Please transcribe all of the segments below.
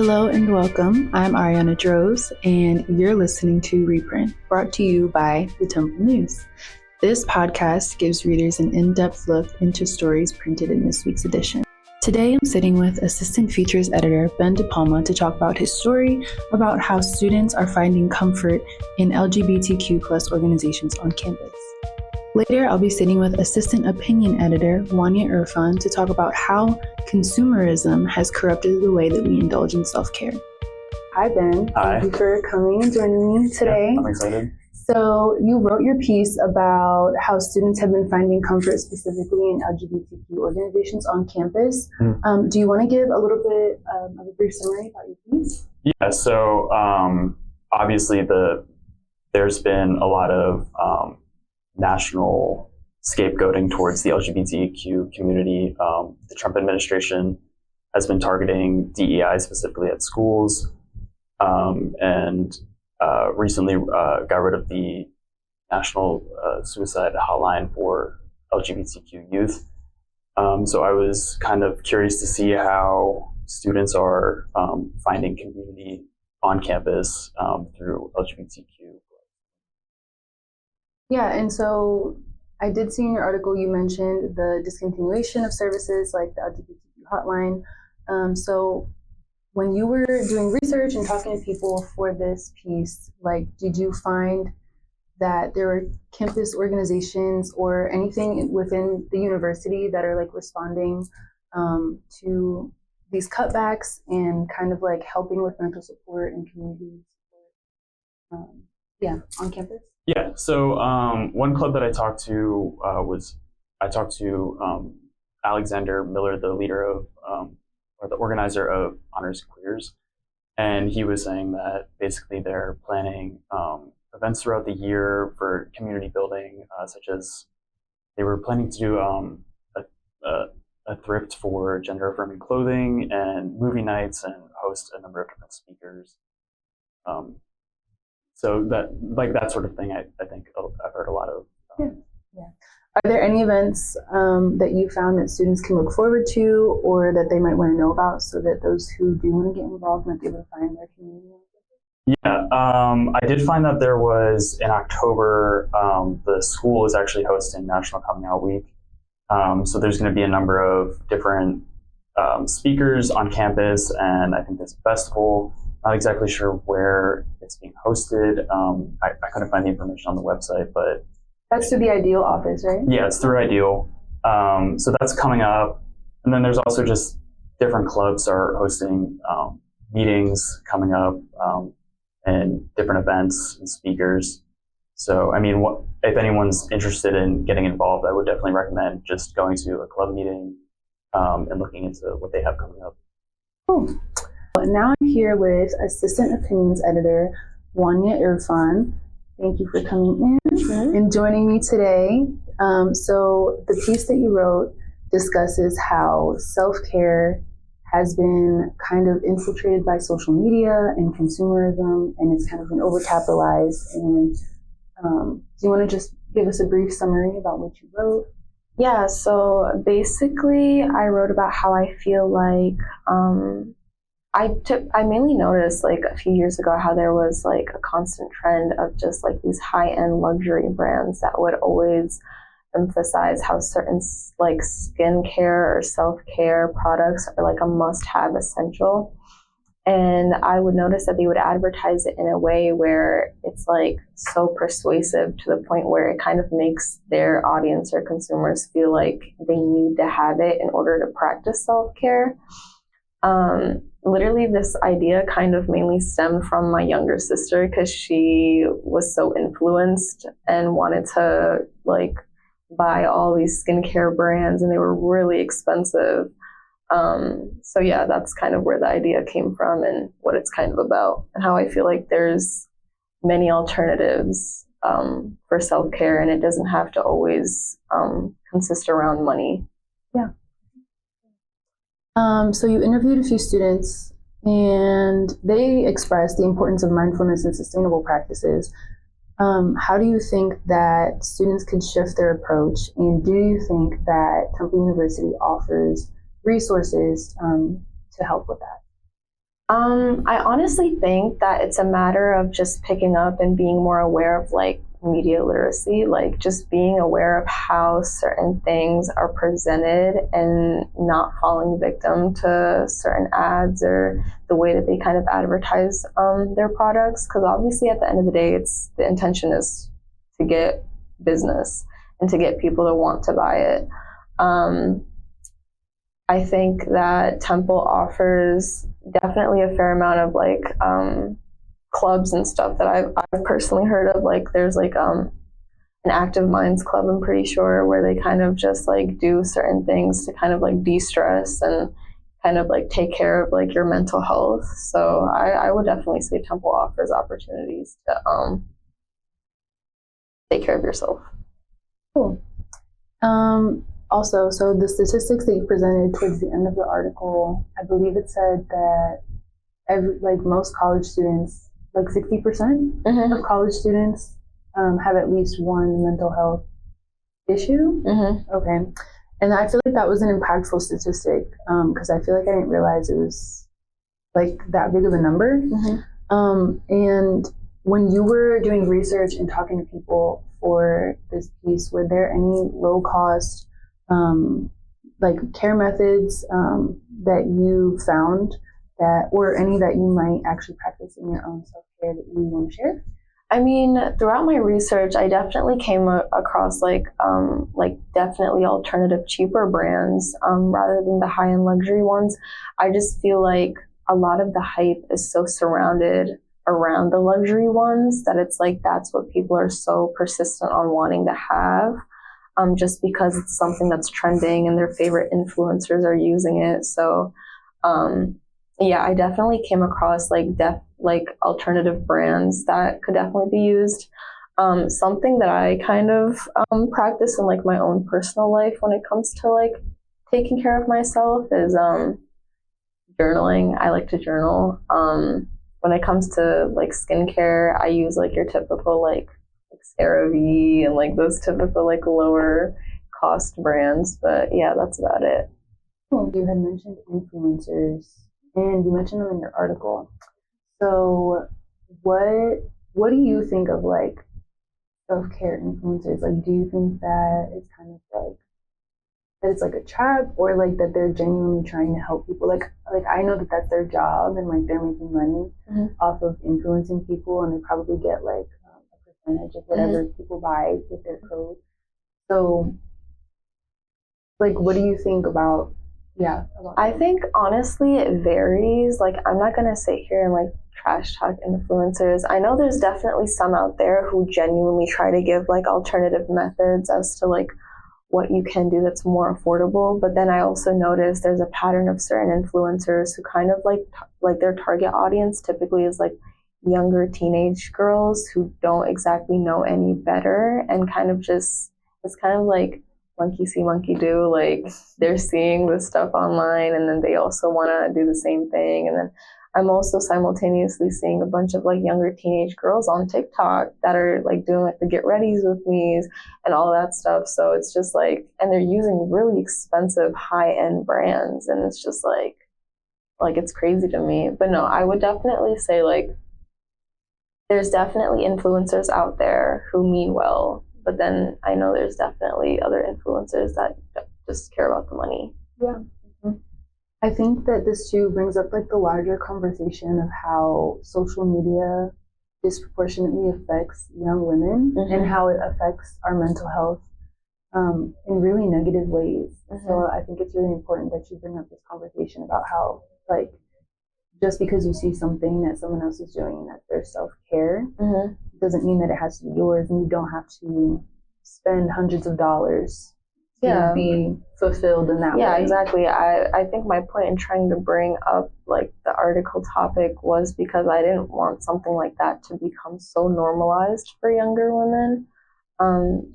Hello and welcome. I'm Ariana Droz, and you're listening to Reprint, brought to you by the Temple News. This podcast gives readers an in-depth look into stories printed in this week's edition. Today, I'm sitting with Assistant Features Editor Ben DePalma to talk about his story about how students are finding comfort in LGBTQ+ organizations on campus. Later, I'll be sitting with Assistant Opinion Editor Wanya Irfan to talk about how consumerism has corrupted the way that we indulge in self-care. Hi, Ben. Hi. Thank you for coming and joining me today. Yeah, I'm excited. So you wrote your piece about how students have been finding comfort specifically in LGBTQ organizations on campus. Do you want to give a little bit of a brief summary about your piece? Yeah, so obviously there's been a lot of national scapegoating towards the LGBTQ community. The Trump administration has been targeting DEI specifically at schools, and recently got rid of the National Suicide Hotline for LGBTQ youth. So I was kind of curious to see how students are finding community on campus through LGBTQ. Yeah, and so I did see in your article you mentioned the discontinuation of services like the LGBTQ hotline. So when you were doing research and talking to people for this piece, did you find that there were campus organizations or anything within the university that are responding to these cutbacks and kind of helping with mental support and community support on campus? Yeah, so one club that I talked to Alexander Miller, the leader of, or the organizer of Honors Queers, and he was saying that basically they're planning events throughout the year for community building, such as they were planning to do a thrift for gender-affirming clothing and movie nights and host a number of different speakers. So that sort of thing, I think I've heard a lot of. Yeah. Are there any events that you found that students can look forward to or that they might want to know about so that those who do want to get involved might be able to find their community? Yeah, I did find that there was in October, the school is actually hosting National Coming Out Week. So there's going to be a number of different speakers on campus, and I think there's a festival. Not exactly sure where it's being hosted. I couldn't find the information on the website, but that's through the Ideal office, right? Yeah, it's through Ideal. So that's coming up, and then there's also just different clubs are hosting meetings coming up and different events and speakers. So I mean, if anyone's interested in getting involved, I would definitely recommend just going to a club meeting and looking into what they have coming up. Cool. And now I'm here with Assistant Opinions Editor Wanya Irfan. Thank you for coming in and joining me today. So the piece that you wrote discusses how self-care has been kind of infiltrated by social media and consumerism, and it's kind of been overcapitalized. And do you want to just give us a brief summary about what you wrote? Yeah, so basically I wrote about how I feel like I mainly noticed a few years ago how there was a constant trend of just these high-end luxury brands that would always emphasize how certain skincare or self-care products are a must-have essential. And I would notice that they would advertise it in a way where it's so persuasive to the point where it kind of makes their audience or consumers feel like they need to have it in order to practice self-care. Literally, this idea kind of mainly stemmed from my younger sister because she was so influenced and wanted to buy all these skincare brands, and they were really expensive. So yeah, that's kind of where the idea came from and what it's kind of about, and how I feel like there's many alternatives for self-care, and it doesn't have to always consist around money. Yeah. So you interviewed a few students and they expressed the importance of mindfulness and sustainable practices. How do you think that students can shift their approach, and do you think that Temple University offers resources to help with that? I honestly think that it's a matter of just picking up and being more aware of like media literacy, like just being aware of how certain things are presented and not falling victim to certain ads or the way that they kind of advertise their products. Because obviously, at the end of the day, it's the intention is to get business and to get people to want to buy it. I think that Temple offers definitely a fair amount of like clubs and stuff that I've personally heard of. Like there's like an Active Minds club, I'm pretty sure, where they kind of just like do certain things to kind of like de-stress and kind of like take care of like your mental health. So I would definitely say Temple offers opportunities to take care of yourself. Cool. Also, so the statistics that you presented towards the end of the article, I believe it said that most college students, like 60% of college students have at least one mental health issue. Okay. And I feel like that was an impactful statistic because I feel like I didn't realize it was like that big of a number. And when you were doing research and talking to people for this piece, were there any low-cost like care methods that you found that, or any that you might actually practice in your own self-care that you want to share? I mean, throughout my research, I definitely came across like definitely alternative, cheaper brands rather than the high-end luxury ones. I just feel like a lot of the hype is so surrounded around the luxury ones that it's like that's what people are so persistent on wanting to have. Just because it's something that's trending and their favorite influencers are using it. So, yeah, I definitely came across like alternative brands that could definitely be used. Something that I kind of practice in like my own personal life when it comes to like taking care of myself is journaling. I like to journal. When it comes to like skincare, I use like your typical like CeraVe and like those typical like lower cost brands, but yeah, that's about it. You had mentioned influencers and you mentioned them in your article. So what do you think of like self-care influencers? Like, do you think that it's kind of like that it's like a trap, or like that they're genuinely trying to help people? Like I know that that's their job and like they're making money off of influencing people, and they probably get like percentage of whatever people buy with their code. So, like, what do you think about? I think honestly it varies. Like, I'm not gonna sit here and like trash talk influencers. I know there's definitely some out there who genuinely try to give like alternative methods as to like what you can do that's more affordable. But then I also notice there's a pattern of certain influencers who kind of like their target audience typically is like younger teenage girls who don't exactly know any better and kind of just, it's kind of like monkey see monkey do. Like they're seeing this stuff online and then they also want to do the same thing. And then I'm also simultaneously seeing a bunch of like younger teenage girls on TikTok that are like doing like the get readies with me's and all that stuff. So it's just like, and they're using really expensive high end brands, and it's just like it's crazy to me. But no, I would definitely say like there's definitely influencers out there who mean well, but then I know there's definitely other influencers that just care about the money. Yeah. I think that this too brings up like the larger conversation of how social media disproportionately affects young women and how it affects our mental health in really negative ways. So I think it's really important that you bring up this conversation about how like just because you see something that someone else is doing that's their self-care doesn't mean that it has to be yours, and you don't have to spend hundreds of dollars to be fulfilled in that way. Yeah, exactly. I think my point in trying to bring up like the article topic was because I didn't want something like that to become so normalized for younger women.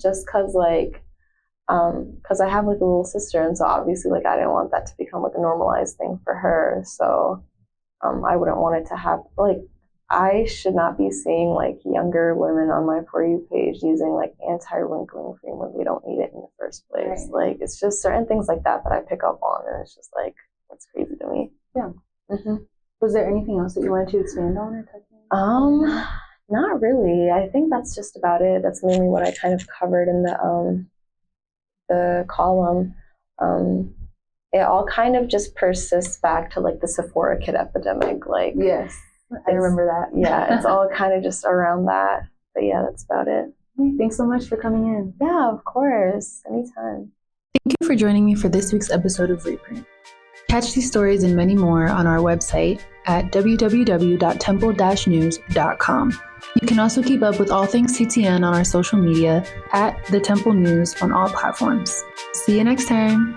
Just because I have like a little sister, and so obviously like I didn't want that to become like a normalized thing for her. So I wouldn't want it to have like, I should not be seeing like younger women on my For You page using like anti-wrinkling cream when they don't need it in the first place. Right. Like it's just certain things like that that I pick up on, and it's just like, that's crazy to me. Yeah. Was there anything else that you wanted to expand on or touch on? Not really. I think that's just about it. That's mainly what I kind of covered in the column. It all kind of just persists back to like the Sephora kit epidemic. Like, Yes, I remember that. yeah, it's all kind of just around that. But yeah, that's about it. Thanks so much for coming in. Yeah, of course. Anytime. Thank you for joining me for this week's episode of Reprint. Catch these stories and many more on our website at www.temple-news.com. You can also keep up with all things TTN on our social media at The Temple News on all platforms. See you next time.